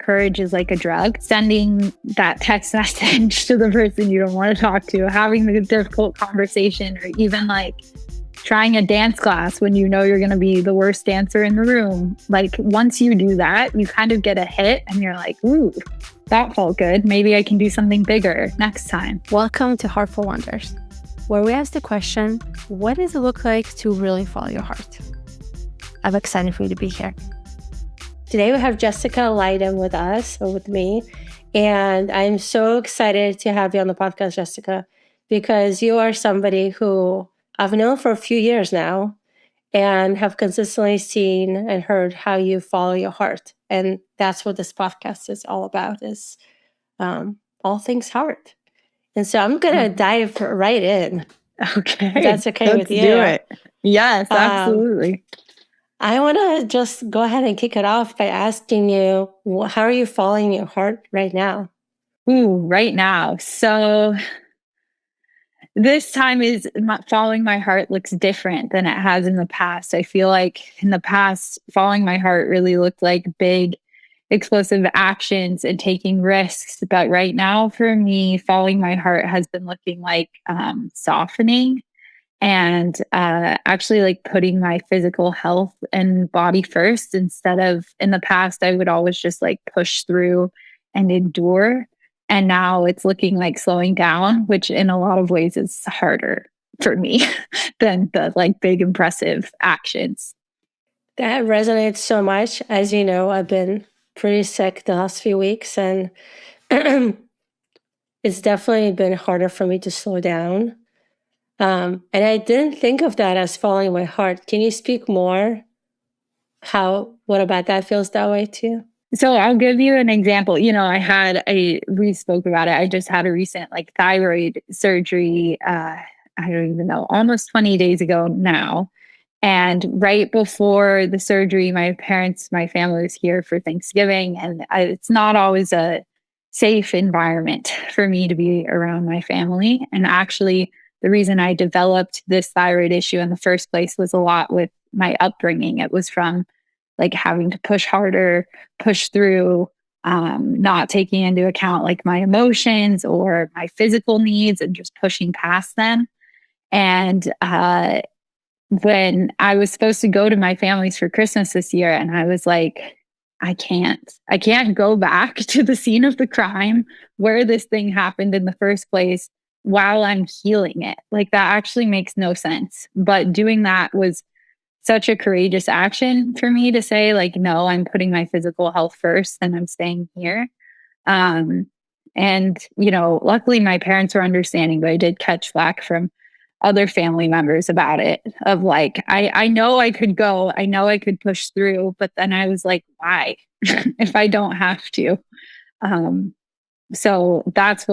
courage is like a drug. Sending that text message to the person you don't want to talk to, having the difficult conversation, or even like trying a dance class when you know you're going to be the worst dancer in the room. Like once you do that, you kind of get a hit and you're like, ooh, that felt good. Maybe I can do something bigger next time. Welcome to Heartful Wonders, where we ask the question, what does it look like to really follow your heart? I'm excited for you to be here. Today we have Jessica Leiden with us, or with me, and I'm so excited to have you on the podcast, Jessica, because you are somebody who I've known for a few years now and have consistently seen and heard how you follow your heart. And that's what this podcast is all about, is all things heart. And so I'm going to dive right in. Okay. If that's okay with you. Let's do it. Yes, absolutely. I want to just go ahead and kick it off by asking you, how are you following your heart right now? Ooh, right now. So this time is following my heart looks different than it has in the past. I feel like in the past, following my heart really looked like big, explosive actions and taking risks. But right now, for me, following my heart has been looking like softening and actually like putting my physical health and body first, instead of, in the past, I would always just like push through and endure. And now it's looking like slowing down, which in a lot of ways is harder for me than the like big impressive actions. That resonates so much. As you know, I've been pretty sick the last few weeks, and it's definitely been harder for me to slow down. And I didn't think of that as following my heart. Can you speak more? What about that feels that way too? So I'll give you an example. You know, we spoke about it. I just had a recent like thyroid surgery. I don't even know, almost 20 days ago now. And right before the surgery, my family was here for Thanksgiving. And it's not always a safe environment for me to be around my family. And actually, the reason I developed this thyroid issue in the first place was a lot with my upbringing. It was from like having to push harder, push through, not taking into account like my emotions or my physical needs and just pushing past them. And when I was supposed to go to my family's for Christmas this year, and I was like, I can't go back to the scene of the crime where this thing happened in the first place while I'm healing it. Like that actually makes no sense. But doing that was such a courageous action for me to say, like, no, I'm putting my physical health first and I'm staying here. And, you know, luckily my parents were understanding, but I did catch flack from other family members about it, of like, I know I could go, I know I could push through, but then I was like, why if I don't have to? So that's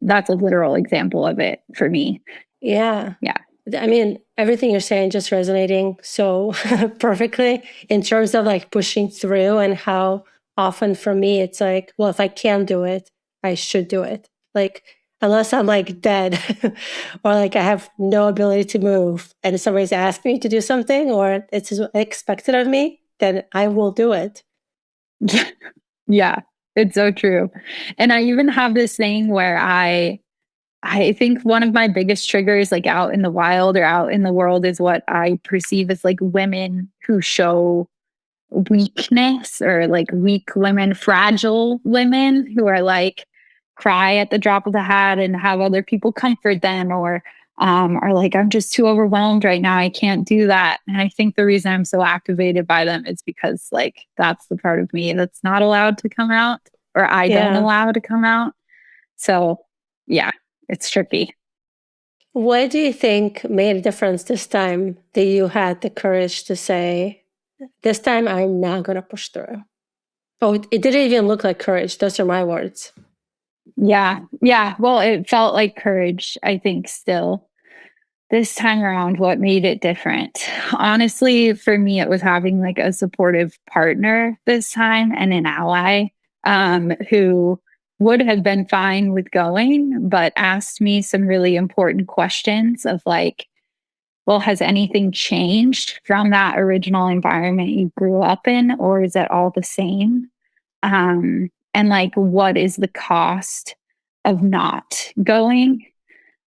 that's a literal example of it for me. Yeah. Yeah. I mean, everything you're saying just resonating so perfectly in terms of like pushing through, and how often for me it's like, well, if I can do it, I should do it. Like, unless I'm like dead or like I have no ability to move and somebody's asked me to do something or it's expected of me, then I will do it. Yeah, it's so true. And I even have this thing where I think one of my biggest triggers, like out in the wild or out in the world, is what I perceive as like women who show weakness, or like weak women, fragile women who are like cry at the drop of the hat and have other people comfort them, or are like, I'm just too overwhelmed right now, I can't do that. And I think the reason I'm so activated by them is because like that's the part of me that's not allowed to come out, or I don't allow to come out. So yeah, it's tricky. What do you think made a difference this time that you had the courage to say, this time I'm not going to push through? Oh, it didn't even look like courage. Those are my words. Yeah. Well, it felt like courage, I think, still. This time around, what made it different? Honestly, for me, it was having like a supportive partner this time, and an ally who would have been fine with going, but asked me some really important questions of like, well, has anything changed from that original environment you grew up in, or is it all the same? and like what is the cost of not going.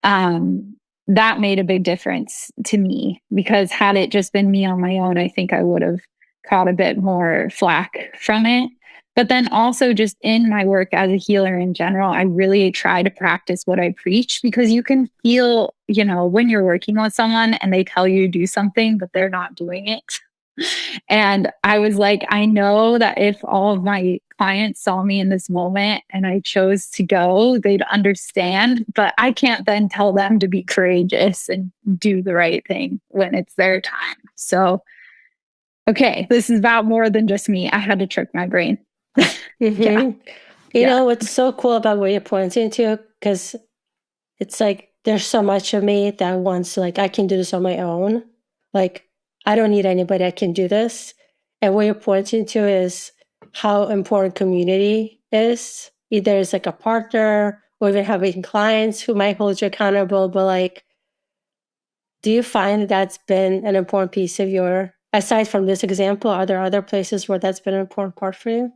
um, that made a big difference to me, because had it just been me on my own, I think I would have caught a bit more flack from it. But then also, just in my work as a healer in general, I really try to practice what I preach, because you can feel, when you're working with someone and they tell you to do something, but they're not doing it. And I was like, I know that if all of my clients saw me in this moment and I chose to go, they'd understand. But I can't then tell them to be courageous and do the right thing when it's their time. So, okay, this is about more than just me. I had to trick my brain. Yeah. Mm-hmm. You Yeah. know what's so cool about what you're pointing to? Because it's like there's so much of me that wants to, like, I can do this on my own. Like, I don't need anybody. I can do this. And what you're pointing to is how important community is. Either it's like a partner or even having clients who might hold you accountable. But like, do you find that's been an important piece of your, aside from this example, are there other places where that's been an important part for you?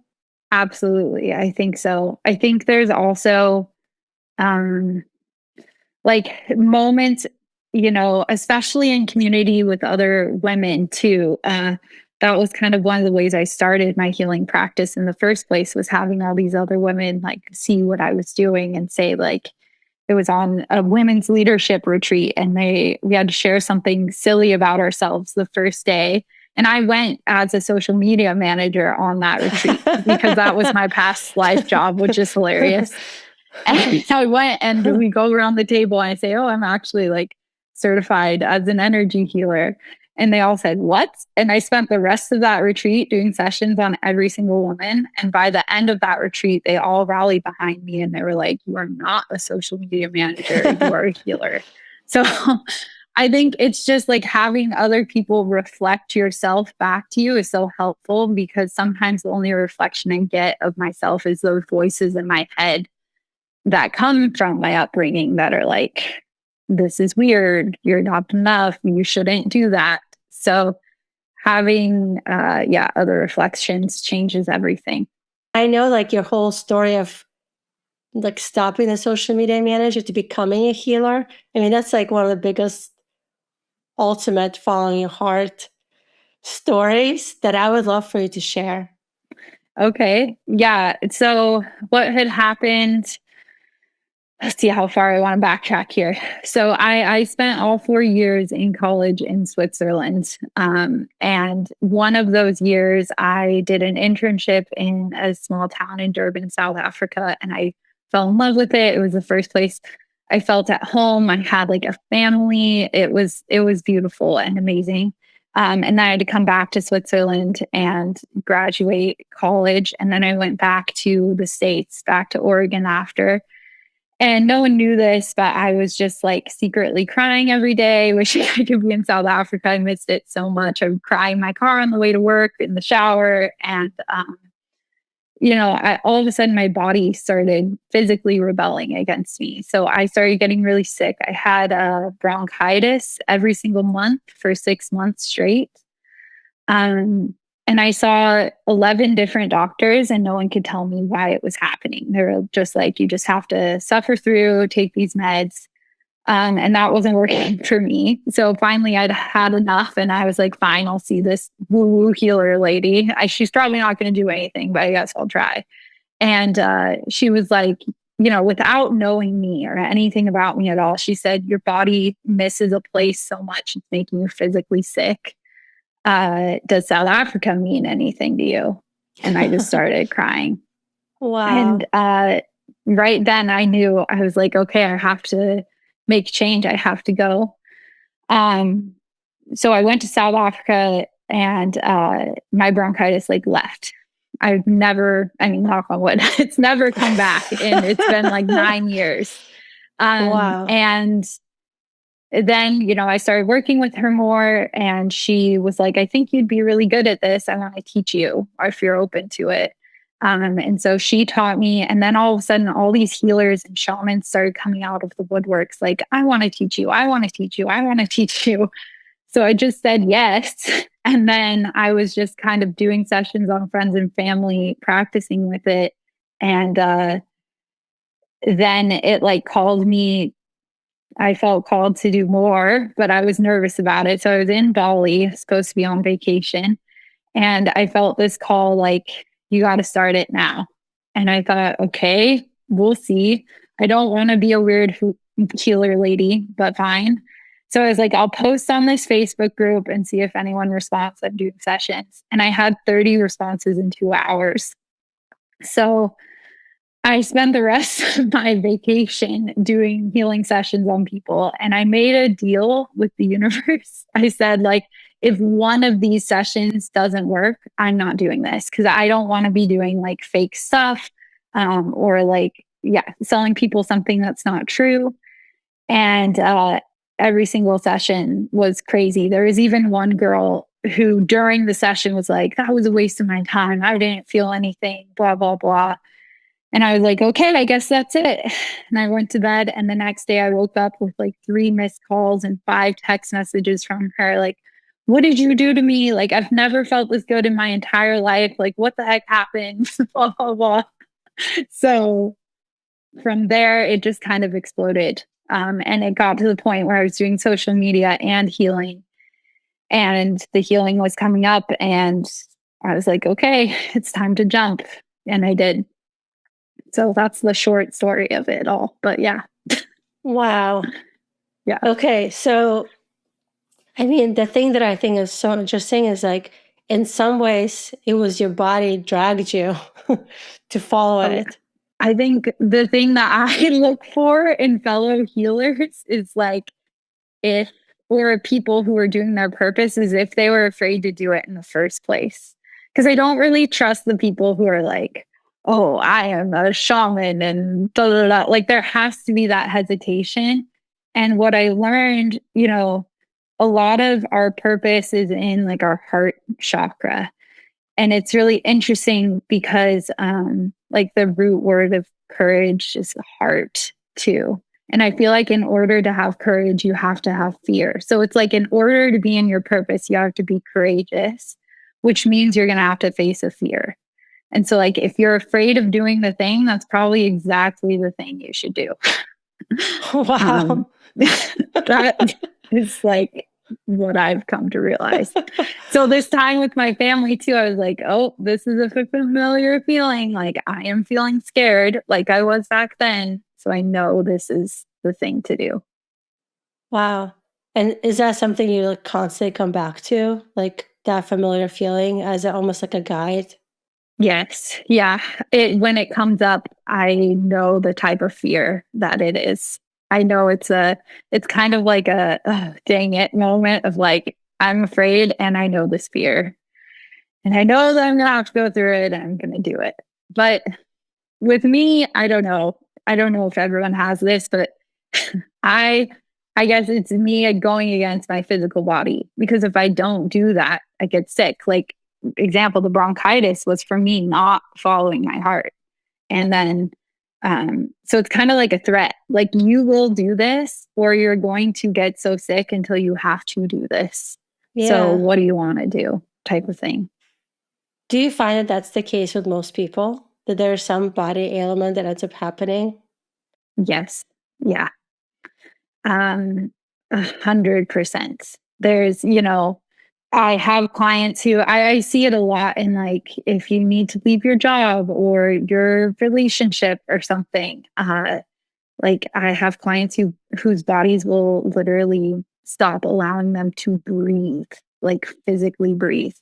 Absolutely. I think so. I think there's also, um, like moments, especially in community with other women too. That was kind of one of the ways I started my healing practice in the first place, was having all these other women like see what I was doing and say, like, it was on a women's leadership retreat, and we had to share something silly about ourselves the first day. And I went as a social media manager on that retreat because that was my past life job, which is hilarious. And I went and we go around the table and I say, "Oh, I'm actually like certified as an energy healer." And they all said, "What?" And I spent the rest of that retreat doing sessions on every single woman. And by the end of that retreat, they all rallied behind me and they were like, "You are not a social media manager, you are a healer." So I think it's just like having other people reflect yourself back to you is so helpful, because sometimes the only reflection I get of myself is those voices in my head that come from my upbringing that are like, "This is weird, you're not enough, you shouldn't do that." So having other reflections changes everything. I know, like, your whole story of like stopping the social media manager to becoming a healer. I mean, that's like one of the biggest, ultimate following your heart stories that I would love for you to share. Okay. Yeah. So what had happened, let's see how far I want to backtrack here. So I spent all 4 years in college in Switzerland. And one of those years, I did an internship in a small town in Durban, South Africa, and I fell in love with it. It was the first place I felt at home. I had like a family. It was beautiful and amazing. And then I had to come back to Switzerland and graduate college. And then I went back to the States, back to Oregon after. And no one knew this, but I was just like secretly crying every day, wishing I could be in South Africa. I missed it so much. I would cry in my car on the way to work, in the shower. And, all of a sudden my body started physically rebelling against me. So I started getting really sick. I had bronchitis every single month for 6 months straight. Um, and I saw 11 different doctors, and no one could tell me why it was happening. They were just like, "You just have to suffer through, take these meds." And that wasn't working for me. So finally, I'd had enough, and I was like, "Fine, I'll see this woo woo healer lady. She's probably not going to do anything, but I guess I'll try." And she was like, without knowing me or anything about me at all, she said, "Your body misses a place so much, it's making you physically sick. Does South Africa mean anything to you?" And I just started crying. Wow. And right then I knew, I was like, okay, I have to make change. I have to go. Um, so I went to South Africa, and my bronchitis like left. I've never, I mean, knock on wood, it's never come back. And it's been like 9 years. Wow. And then, I started working with her more, and she was like, "I think you'd be really good at this. I want to teach you, or if you're open to it." And so she taught me. And then all of a sudden, all these healers and shamans started coming out of the woodworks like, "I want to teach you. I want to teach you. I want to teach you." So I just said yes. And then I was just kind of doing sessions on friends and family, practicing with it. And then it like called me. I felt called to do more, but I was nervous about it. So I was in Bali, supposed to be on vacation. And I felt this call like, you got to start it now. And I thought, okay, we'll see. I don't want to be a weird healer lady, but fine. So I was like, I'll post on this Facebook group and see if anyone responds. I'm doing sessions. And I had 30 responses in 2 hours. So I spent the rest of my vacation doing healing sessions on people. And I made a deal with the universe. I said, like, if one of these sessions doesn't work, I'm not doing this because I don't want to be doing like fake stuff or like, yeah, selling people something that's not true. And every single session was crazy. There was even one girl who during the session was like, that was a waste of my time. I didn't feel anything, blah, blah, blah. And I was like, okay, I guess that's it. And I went to bed. And the next day I woke up with like 3 missed calls and 5 text messages from her. Like, what did you do to me? Like, I've never felt this good in my entire life. Like, what the heck happened? Blah, blah, blah. So from there, it just kind of exploded. And it got to the point where I was doing social media and healing. And the healing was coming up. And I was like, okay, it's time to jump. And I did. So that's the short story of it all. But yeah. Wow. Yeah. Okay. So, I mean, the thing that I think is so interesting is like, in some ways, it was your body dragged you to follow Oh, yeah. it. I think the thing that I look for in fellow healers is like if or people who are doing their purpose is if they were afraid to do it in the first place. Because I don't really trust the people who are like, oh, I am a shaman and da, da, da. Like there has to be that hesitation. And what I learned, a lot of our purpose is in like our heart chakra. And it's really interesting because like the root word of courage is heart too. And I feel like in order to have courage, you have to have fear. So it's like in order to be in your purpose, you have to be courageous, which means you're going to have to face a fear. And so like if you're afraid of doing the thing, that's probably exactly the thing you should do. Wow. That is like what I've come to realize. So this time with my family too, I was like, oh, this is a familiar feeling. Like I am feeling scared like I was back then. So I know this is the thing to do. Wow. And is that something you like constantly come back to? Like that familiar feeling as almost like a guide? Yes. Yeah. When it comes up, I know the type of fear that it is. I know it's kind of like a dang it moment of like, I'm afraid and I know this fear. And I know that I'm going to have to go through it and I'm going to do it. But with me, I don't know. I don't know if everyone has this, but I I guess it's me going against my physical body because if I don't do that, I get sick. Like example, the bronchitis was for me not following my heart. And then so it's kind of like a threat. Like you will do this or you're going to get so sick until you have to do this. So Yeah. what do you want to do? Type of thing. Do you find that that's the case with most people? That there's some body ailment that ends up happening? Yes. Yeah. 100%. There's, I have clients who I see it a lot in like if you need to leave your job or your relationship or something. Like I have clients whose bodies will literally stop allowing them to breathe, like physically breathe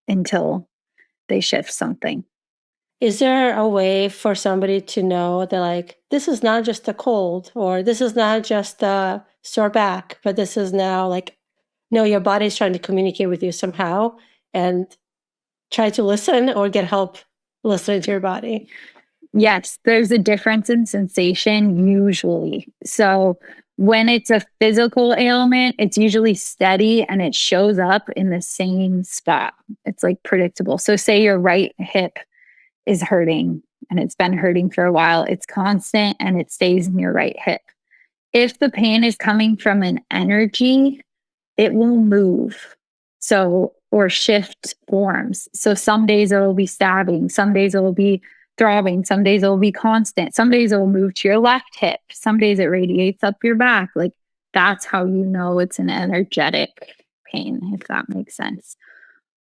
until they shift something. Is there a way for somebody to know that, like, this is not just a cold or this is not just a sore back, but this is now like, no, your body's trying to communicate with you somehow and try to listen or get help listening to your body? Yes, there's a difference in sensation usually. So when it's a physical ailment, it's usually steady and it shows up in the same spot. It's like predictable. So say your right hip is hurting and it's been hurting for a while, it's constant and it stays in your right hip. If the pain is coming from an energy, it will move. So, or shift forms. So some days it will be stabbing, some days it will be throbbing, some days it will be constant, some days it will move to your left hip, some days it radiates up your back. Like that's how you know it's an energetic pain, if that makes sense.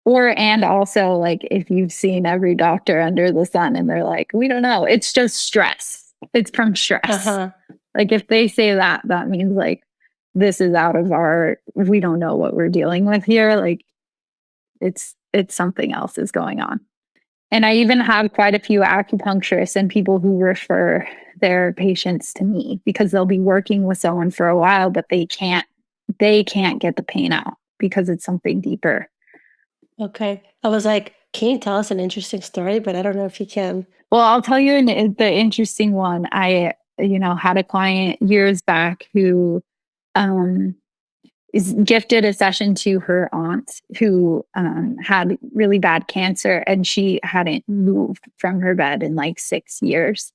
Or, and also, like, if you've seen every doctor under the sun and they're like, we don't know, it's just stress. It's from stress. Uh-huh. Like, if they say that, that means like this is out of our, we don't know what we're dealing with here. Like, it's something else is going on. And I even have quite a few acupuncturists and people who refer their patients to me because they'll be working with someone for a while, but they can't get the pain out because it's something deeper. Okay. I was like, can you tell us an interesting story? But I don't know if you can. Well, I'll tell you the interesting one. I, had a client years back who um, is gifted a session to her aunt who had really bad cancer, and she hadn't moved from her bed in like 6 years.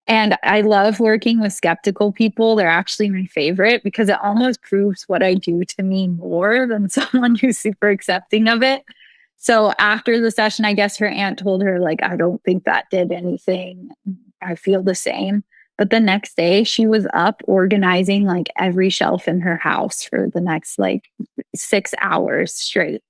And I love working with skeptical people. They're actually my favorite because it almost proves what I do to me more than someone who's super accepting of it. So after the session, I guess her aunt told her, like, I don't think that did anything. I feel the same. But the next day, she was up organizing like every shelf in her house for the next like 6 hours straight.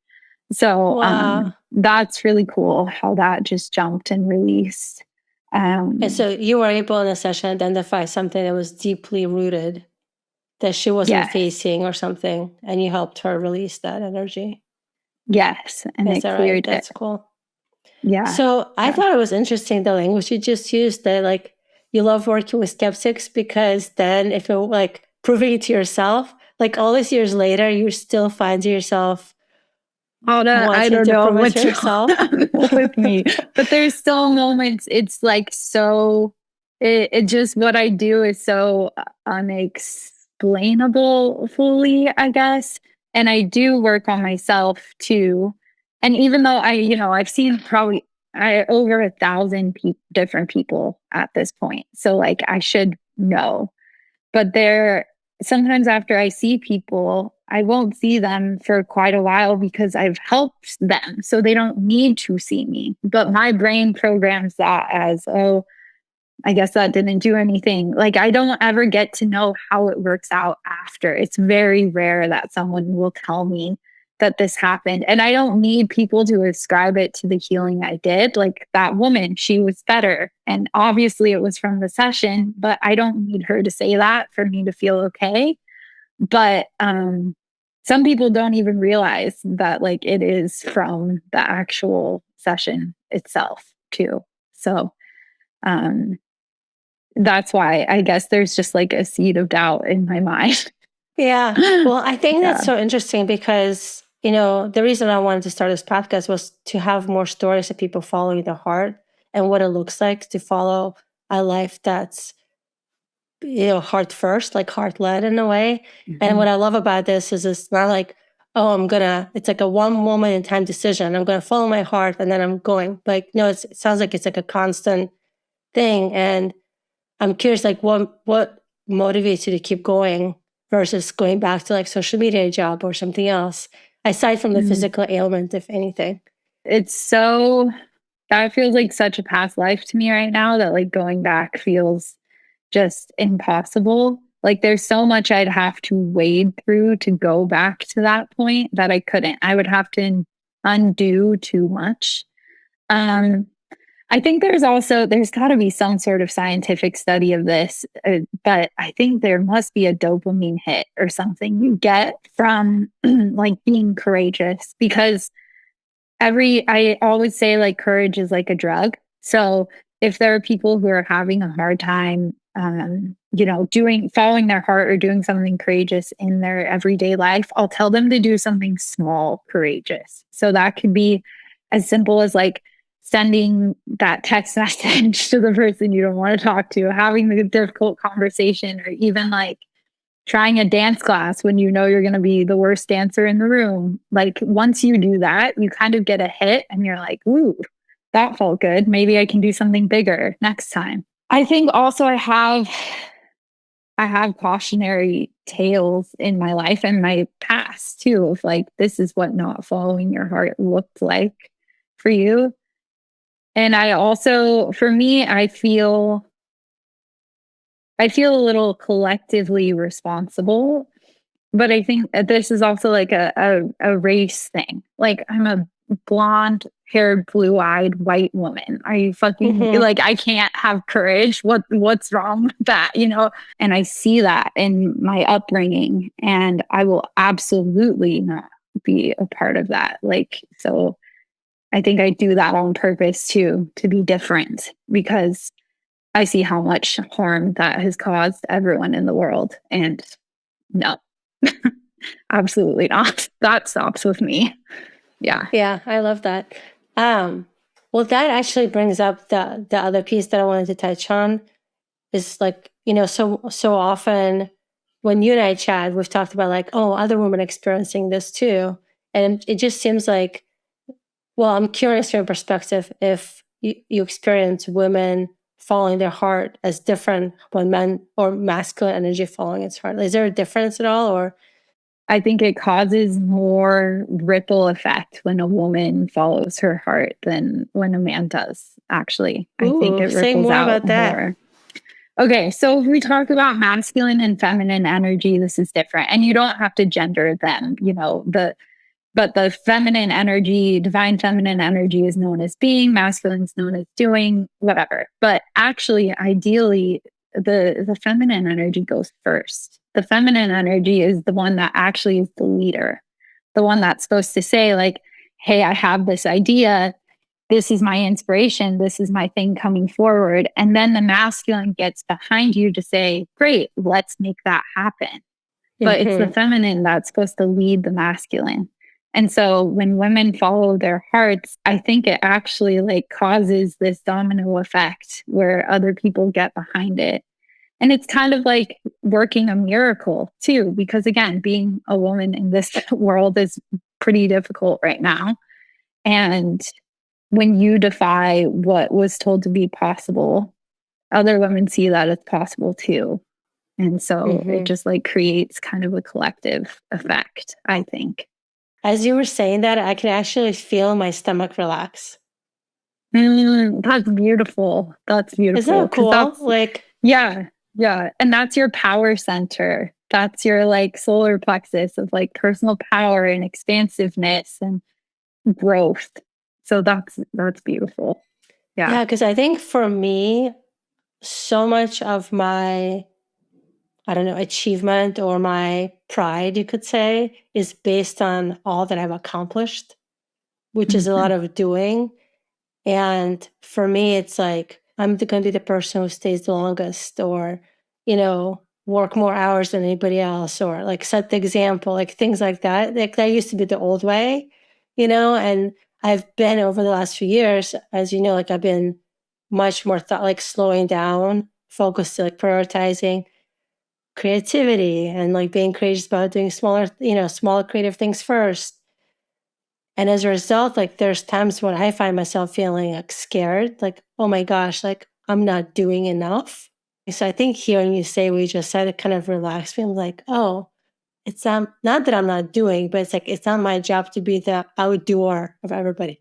So Wow. that's really cool how that just jumped and released. And Um, so you were able in a session identify something that was deeply rooted that she wasn't yes, facing or something, and you helped her release that energy. yes, and Is it that right? cleared it. That's cool. Yeah, So I yeah. thought it was interesting the language you just used that like you love working with skeptics because then if you're like proving it to yourself, like all these years later, you still find yourself I wanting don't to know prove it to what's yourself. wrong with me, but there's still moments. It's like so. It just what I do is so unexplainable fully, I guess. And I do work on myself too. And even though I've seen probably I over 1,000 different people at this point, so like I should know. But there, sometimes after I see people, I won't see them for quite a while because I've helped them. So they don't need to see me. But my brain programs that as, oh, I guess that didn't do anything. Like I don't ever get to know how it works out after. It's very rare that someone will tell me that this happened. And I don't need people to ascribe it to the healing I did. Like that woman, she was better. And obviously it was from the session, but I don't need her to say that for me to feel okay. But some people don't even realize that like it is from the actual session itself too. So um that's why I guess there's just like a seed of doubt in my mind. Yeah. Well, I think Yeah. that's so interesting because, the reason I wanted to start this podcast was to have more stories of people following their heart and what it looks like to follow a life that's, heart first, like heart led in a way. And what Mhm. I love about this is it's not like, oh, it's like a one moment in time decision. I'm going to follow my heart and then I'm going. Like, no, it sounds like it's like a constant thing. And I'm curious, like, what motivates you to keep going versus going back to like social media job or something else, aside from the Mm. physical ailment, if anything. It's so that feels like such a past life to me right now that like going back feels just impossible. Like there's so much I'd have to wade through to go back to that point that I couldn't. I would have to undo too much. Um I think there's got to be some sort of scientific study of this, but I think there must be a dopamine hit or something you get from like being courageous because I always say like courage is like a drug. So if there are people who are having a hard time, doing following their heart or doing something courageous in their everyday life, I'll tell them to do something small, courageous. So that could be as simple as like sending that text message to the person you don't want to talk to, having the difficult conversation, or even like trying a dance class when you know you're going to be the worst dancer in the room. Like once you do that, you kind of get a hit and you're like, ooh, that felt good. Maybe I can do something bigger next time. I think also I have I have cautionary tales in my life and my past too of like, this is what not following your heart looked like for you. And I also, for me, I feel a little collectively responsible, but I think that this is also like a race thing. Like I'm a blonde haired, blue eyed white woman. Are you fucking Hmm. like I can't have courage? What's wrong with that? And I see that in my upbringing and I will absolutely not be a part of that. Like so I think I do that on purpose too, to be different because I see how much harm that has caused everyone in the world. And no, absolutely not. That stops with me. Yeah. Yeah, I love that. Um, well, that actually brings up the other piece that I wanted to touch on is like, so often when you and I chat, we've talked about like, oh, other women experiencing this too. And it just seems like, well, I'm curious from your perspective if you experience women following their heart as different when men or masculine energy following its heart. Is there a difference at all? Or I think it causes more ripple effect when a woman follows her heart than when a man does, actually. I think ooh, it say ripples more out about that. more. Okay, so if we talk about masculine and feminine energy, this is different. And you don't have to gender them, but the feminine energy, divine feminine energy is known as being, masculine is known as doing, whatever. But actually, ideally, the feminine energy goes first. The feminine energy is the one that actually is the leader, the one that's supposed to say, like, hey, I have this idea. This is my inspiration. This is my thing coming forward. And then the masculine gets behind you to say, great, let's make that happen, but it's the Hmm. feminine that's supposed to lead the masculine. And so when women follow their hearts, I think it actually like causes this domino effect where other people get behind it. And it's kind of like working a miracle too, because again, being a woman in this world is pretty difficult right now. And when you defy what was told to be possible, other women see that it's possible too. And so it Hmm. just like creates kind of a collective effect, I think. As you were saying that, I can actually feel my stomach relax. That's beautiful. That's Isn't beautiful. that Cause cool? that's, Like, yeah, yeah. And that's your power center. That's your like solar plexus of like personal power and expansiveness and growth. So that's beautiful. Yeah. yeah, because I think for me, so much of my, I don't know, achievement or my pride, you could say, is based on all that I've accomplished, which is a lot Mhm. of doing. And for me, it's like I'm going to be the person who stays the longest or, work more hours than anybody else or like set the example, like things like that. Like that used to be the old way, and I've been over the last few years, as you know, like I've been much more like slowing down, focused, like prioritizing creativity and like being courageous about doing smaller creative things first. And as a result, like there's times when I find myself feeling like scared, like, oh my gosh, like I'm not doing enough. So I think hearing you say what you just said, it kind of relaxed me. I'm like, oh, it's not that I'm not doing, but it's like it's not my job to be the outdoor of everybody.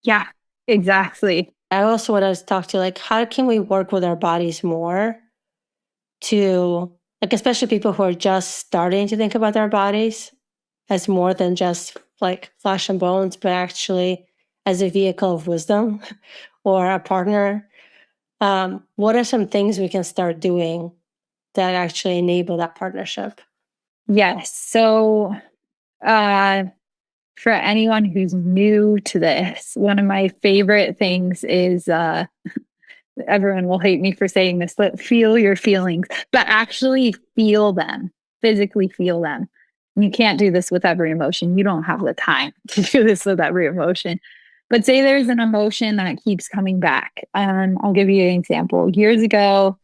Yeah, exactly. I also want to talk to like how can we work with our bodies more to like especially people who are just starting to think about their bodies as more than just like flesh and bones, but actually as a vehicle of wisdom or a partner. What are some things we can start doing that actually enable that partnership? Yes. So uh for anyone who's new to this, one of my favorite things is everyone will hate me for saying this, but feel your feelings, but actually feel them, physically feel them. You can't do this with every emotion. You don't have the time to do this with every emotion. But say there's an emotion that keeps coming back. I'll give you an example. Years ago,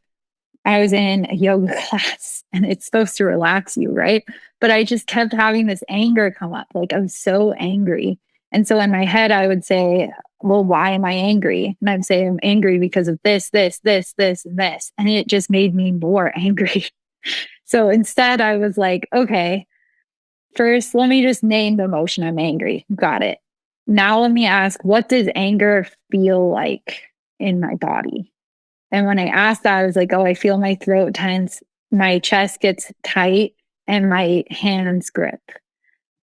I was in a yoga class and it's supposed to relax you, right? But I just kept having this anger come up. Like I was so angry. And so in my head, I would say, well, why am I angry? And I'd say, I'm angry because of this, this, this, this, and this. And it just made me more angry. So instead, I was like, okay, first, let me just name the emotion. I'm angry. Got it. Now, let me ask, what does anger feel like in my body? And when I asked that, I was like, oh, I feel my throat tense, my chest gets tight, and my hands grip.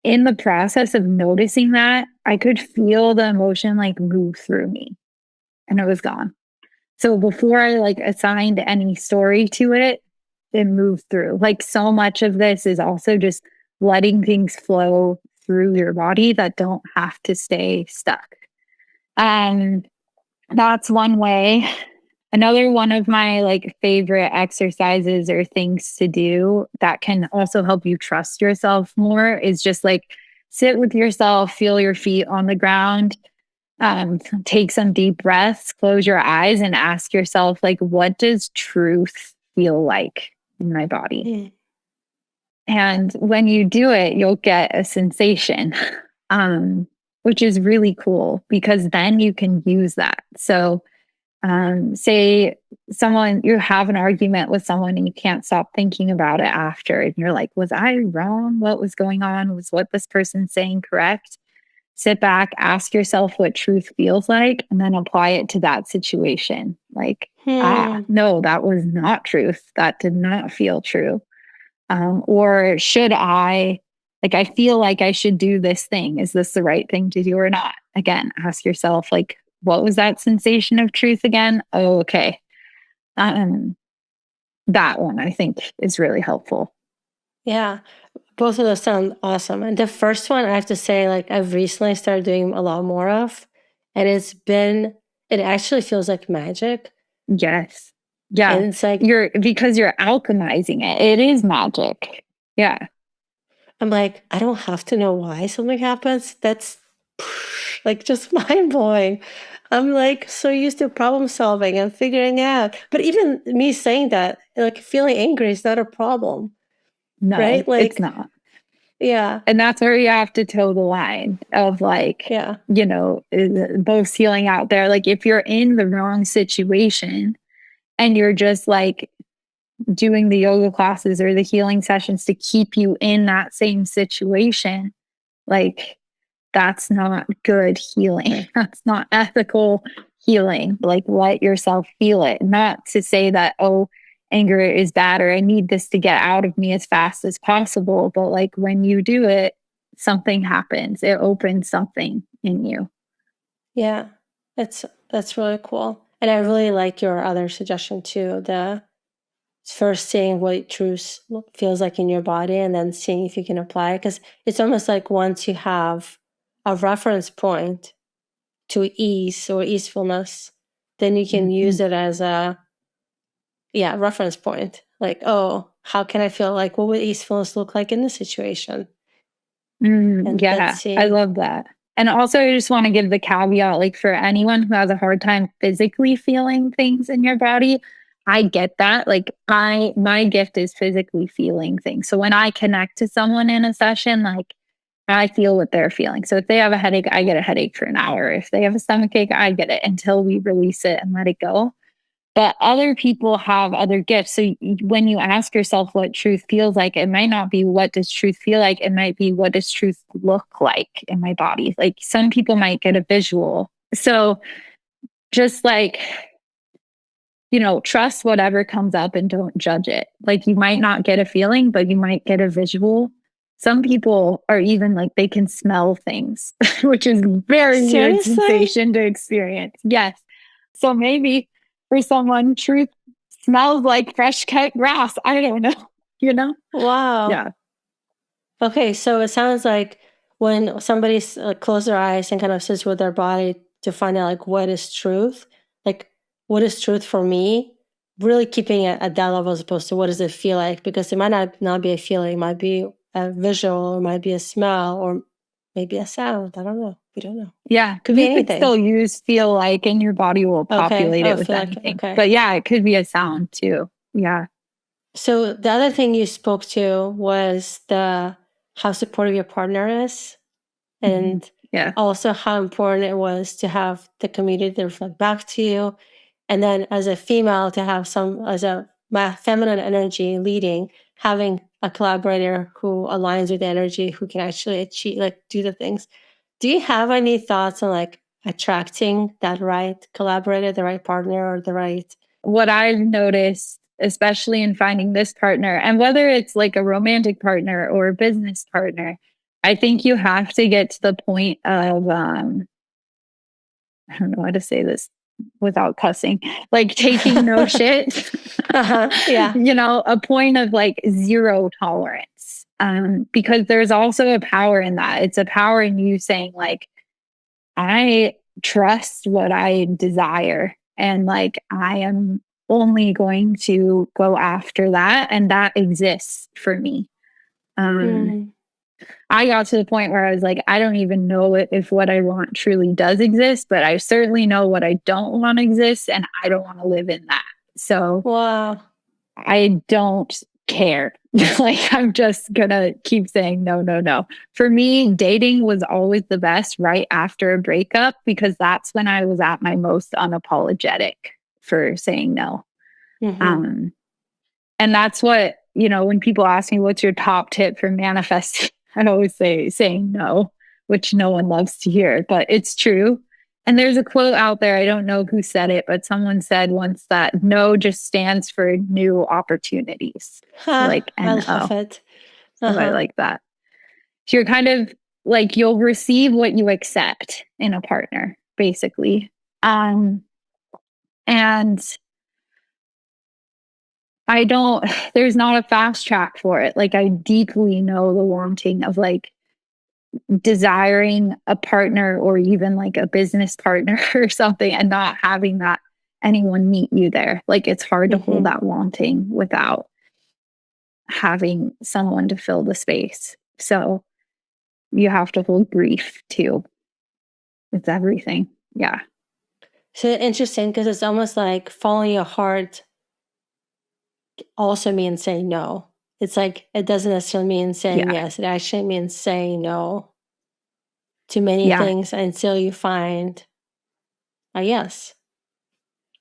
In the process of noticing that, I could feel the emotion like move through me and it was gone. So before I like assigned any story to it, it moved through. Like so much of this is also just letting things flow through your body that don't have to stay stuck. And that's one way. Another one of my like favorite exercises or things to do that can also help you trust yourself more is just like sit with yourself, feel your feet on the ground, take some deep breaths, close your eyes, and ask yourself, like, what does truth feel like in my body? Mm. And when you do it, you'll get a sensation, which is really cool because then you can use that. So, say someone you have an argument with someone and you can't stop thinking about it after, and you're like, was I wrong? What was going on? Was what this person saying correct? Sit back, ask yourself what truth feels like, and then apply it to that situation. Like, Hmm. no, that was not truth. That did not feel true. Or should I, like, I feel like I should do this thing. Is this the right thing to do or not? Again, ask yourself, like, what was that sensation of truth again? Oh, okay. Um, that one I think is really helpful. Yeah. Both of those sound awesome. And the first one, I have to say, like, I've recently started doing a lot more of, and it actually feels like magic. Yes. Yeah. And it's like, You're because you're alchemizing it. It is magic. Yeah. I'm like, I don't have to know why something happens. That's like just mind blowing. I'm like so used to problem solving and figuring out. But even me saying that, like feeling angry is not a problem, No, right? it's Like, not. yeah, And that's where you have to toe the line of like, yeah, both healing out there. Like if you're in the wrong situation and you're just like doing the yoga classes or the healing sessions to keep you in that same situation, like that's not good healing. That's not ethical healing. Like let yourself feel it. Not to say that, oh, anger is bad or I need this to get out of me as fast as possible. But like when you do it, something happens. It opens something in you. yeah. That's really cool. And I really like your other suggestion too. The first seeing what truth feels like in your body and then seeing if you can apply it. Because it's almost like once you have a reference point to ease or easefulness, then you can use Mhm. it as a reference point. Like, oh, how can I feel like what would easefulness look like in this situation? And let's Yeah, I see. love that. And also, I just want to give the caveat like, for anyone who has a hard time physically feeling things in your body, I get that. Like, my gift is physically feeling things. So when I connect to someone in a session, like, I feel what they're feeling. So if they have a headache, I get a headache for an hour. If they have a stomach ache, I get it until we release it and let it go. But other people have other gifts. So when you ask yourself what truth feels like, it might not be what does truth feel like. It might be what does truth look like in my body. Like some people might get a visual. So just like, trust whatever comes up and don't judge it. Like you might not get a feeling, but you might get a visual. Some people are even like they can smell things, which is a very weird Seriously? sensation to experience. Yes. So maybe for someone, truth smells like fresh cut grass. I don't know, you know? Wow. Yeah. Okay, so it sounds like when somebody's close their eyes and kind of sits with their body to find out like what is truth, like what is truth for me, really keeping it at that level as opposed to what does it feel like, because it might not be a feeling, it might be a visual, it might be a smell, or maybe a sound. I don't know. We don't know. Yeah. Could be You could anything. still use feel like, and your body will Okay. populate Oh, it with feel like anything. okay. But yeah, it could be a sound too. Yeah. So the other thing you spoke to was the how supportive your partner is. Mhm. And Yeah. also how important it was to have the community to reflect back to you. And then as a female, to have as a feminine energy leading, having a collaborator who aligns with the energy, who can actually achieve, like do the things. Do you have any thoughts on like attracting that right collaborator, the right partner, or the right? What I've noticed, especially in finding this partner, and whether it's like a romantic partner or a business partner, I think you have to get to the point of, I don't know how to say this without cussing, like taking no shit. Yeah. A point of like zero tolerance. Because there's also a power in that. It's a power in you saying, like, I trust what I desire, and like I am only going to go after that, and that exists for me. Um, Mm. I got to the point where I was like, I don't even know if what I want truly does exist, but I certainly know what I don't want exists, and I don't want to live in that. So Wow. I don't care. Like, I'm just gonna keep saying no, no, no. For me, dating was always the best right after a breakup because that's when I was at my most unapologetic for saying no. Mm-hmm. Um, and that's what, when people ask me, what's your top tip for manifesting? I'd always say saying no, which no one loves to hear, but it's true. And there's a quote out there, I don't know who said it, but someone said once that no just stands for new opportunities. So Huh, like I love NO. it. So I Uh-huh. like that. So you're kind of like you'll receive what you accept in a partner, basically. And I don't, there's not a fast track for it. Like I deeply know the wanting of like desiring a partner or even like a business partner or something and not having that anyone meet you there. Like it's hard to hold Mm-hmm. that wanting without having someone to fill the space. So you have to hold grief too. It's everything. Yeah. So interesting because it's almost like following your heart also means saying no. It's like it doesn't necessarily mean saying Yeah. yes. It actually means saying no to many Yeah. things until you find a yes,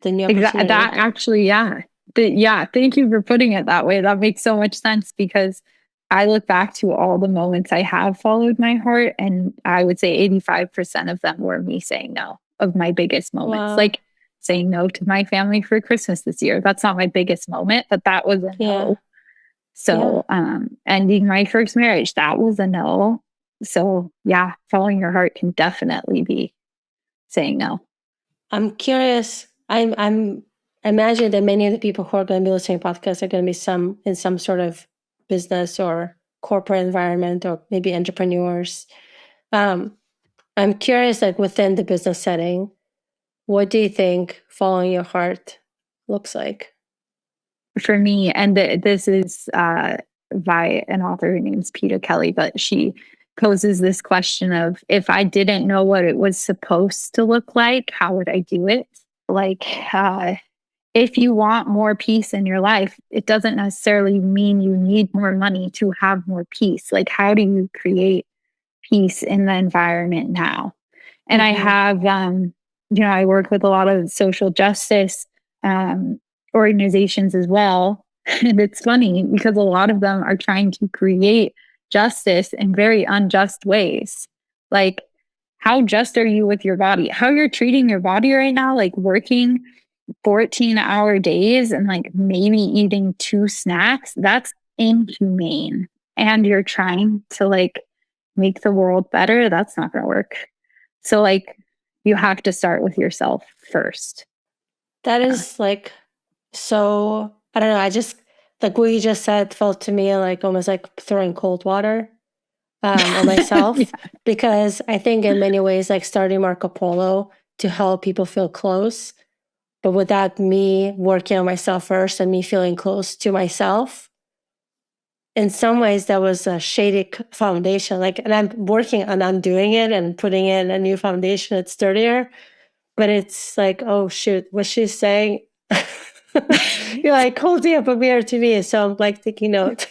the new Exactly. That opportunity. actually, yeah. Yeah. Thank you for putting it that way. That makes so much sense because I look back to all the moments I have followed my heart, and I would say 85% of them were me saying no, of my biggest moments. Wow. Like saying no to my family for Christmas this year. That's not my biggest moment, but that was a Yeah. no. Yeah. So, ending my first marriage, that was a no. So, yeah, following your heart can definitely be saying no. I'm curious. I'm I imagine that many of the people who are going to be listening to podcasts are going to be some in some sort of business or corporate environment or maybe entrepreneurs. Um, I'm curious, like within the business setting, what do you think following your heart looks like? For me, and this is by an author, her name's Peter Kelly, but she poses this question of if I didn't know what it was supposed to look like, how would I do it? Like, if you want more peace in your life, it doesn't necessarily mean you need more money to have more peace. Like, how do you create peace in the environment now? And I Mm-hmm. have, I work with a lot of social justice um, organizations as well. And it's funny because a lot of them are trying to create justice in very unjust ways. Like, how just are you with your body? How you're treating your body right now, like working 14-hour days and like maybe eating two snacks, that's inhumane. And you're trying to like make the world better, that's not going to work. So, like, you have to start with yourself first. That Yeah. is like so. I don't know. I just like what you just said felt to me like almost like throwing cold water on Yeah. myself because I think in many ways like starting Marco Polo to help people feel close, but without me working on myself first and me feeling close to myself. In some ways, that was a shady foundation. Like, and I'm working on undoing it and putting in a new foundation that's sturdier. But it's like, oh shoot, what she's saying. You're like holding up a mirror to me, so I'm like taking note.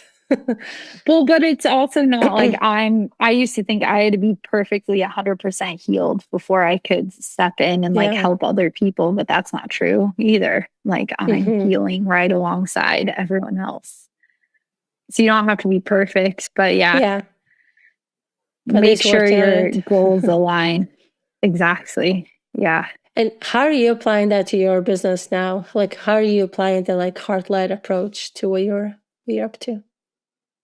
Well, but it's also not like I used to think I had to be perfectly 100% healed before I could step in and like Yeah. help other people, but that's not true either. Like I'm Hmm. healing right alongside everyone else. So you don't have to be perfect, but yeah, Yeah. At make least sure working on your it. goals align. Exactly. Yeah. And how are you applying that to your business now? Like, how are you applying the like heart-led approach to what you're up to?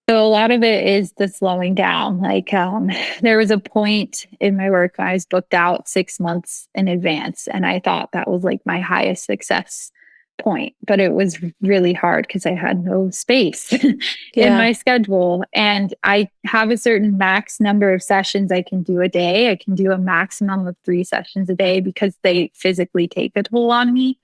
So a lot of it is the slowing down. Like there was a point in my work I was booked out 6 months in advance, and I thought that was like my highest success point. But it was really hard because I had no space in Yeah. my schedule, and I have a certain max number of sessions I can do a day. I can do a maximum of 3 sessions a day because they physically take a toll on me.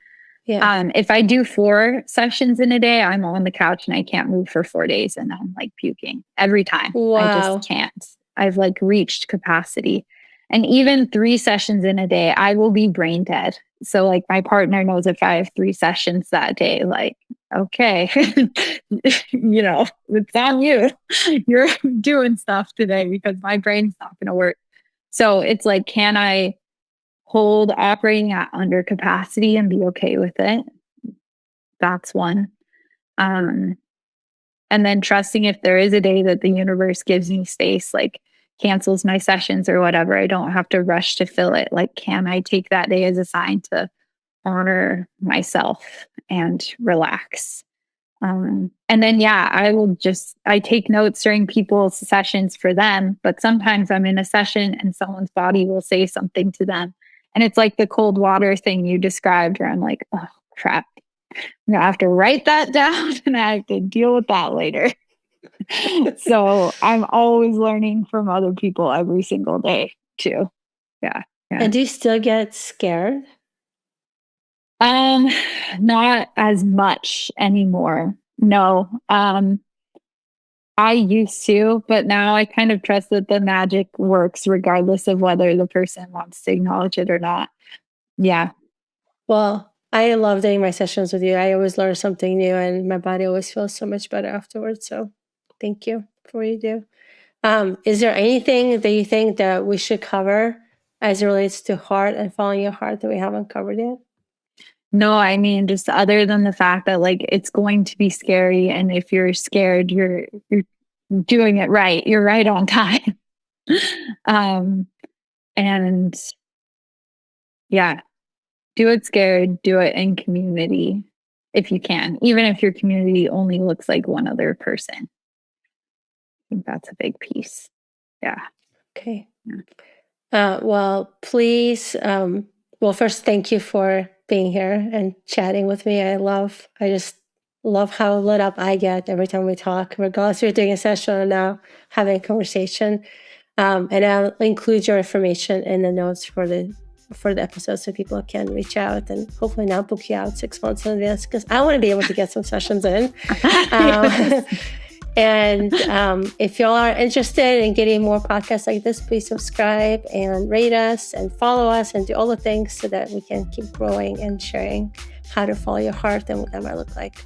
Yeah. If I do 4 sessions in a day, I'm on the couch and I can't move for 4 days and I'm like puking every time. I just Wow. can't. I've like reached capacity. And even 3 sessions in a day, I will be brain dead. So like my partner knows if I have 3 sessions that day, like, okay, it's on you. You're doing stuff today because my brain's not going to work. So it's like, can I hold operating at under capacity and be okay with it? That's one. Um, and then trusting if there is a day that the universe gives me space, like cancels my sessions or whatever, I don't have to rush to fill it. Like, can I take that day as a sign to honor myself and relax? And then, yeah, I take notes during people's sessions for them, but sometimes I'm in a session and someone's body will say something to them. And it's like the cold water thing you described, where I'm like, oh, crap. I'm going to have to write that down and I have to deal with that later. So I'm always learning from other people every single day, too. Yeah. Yeah. And do you still get scared? Um, Not as much anymore. No. I used to, but now I kind of trust that the magic works regardless of whether the person wants to acknowledge it or not. Yeah. Well, I love doing my sessions with you. I always learn something new and my body always feels so much better afterwards. So thank you for what you do. Is there anything that you think that we should cover as it relates to heart and following your heart that we haven't covered yet? No, I mean, just other than the fact that like it's going to be scary, and if you're scared, you're doing it right. You're right on time. um, and yeah, do it scared, do it in community if you can, even if your community only looks like one other person. I think that's a big piece. Yeah. Okay. Yeah. Well, please. Well, first, thank you for being here and chatting with me. I just love how lit up I get every time we talk, regardless if you're doing a session or now having a conversation. And I'll include your information in the notes for the episode so people can reach out and hopefully not book you out 6 months in advance because I want to be able to get some sessions in. Yes. And if y'all are interested in getting more podcasts like this, please subscribe and rate us and follow us and do all the things so that we can keep growing and sharing how to follow your heart and what that might look like.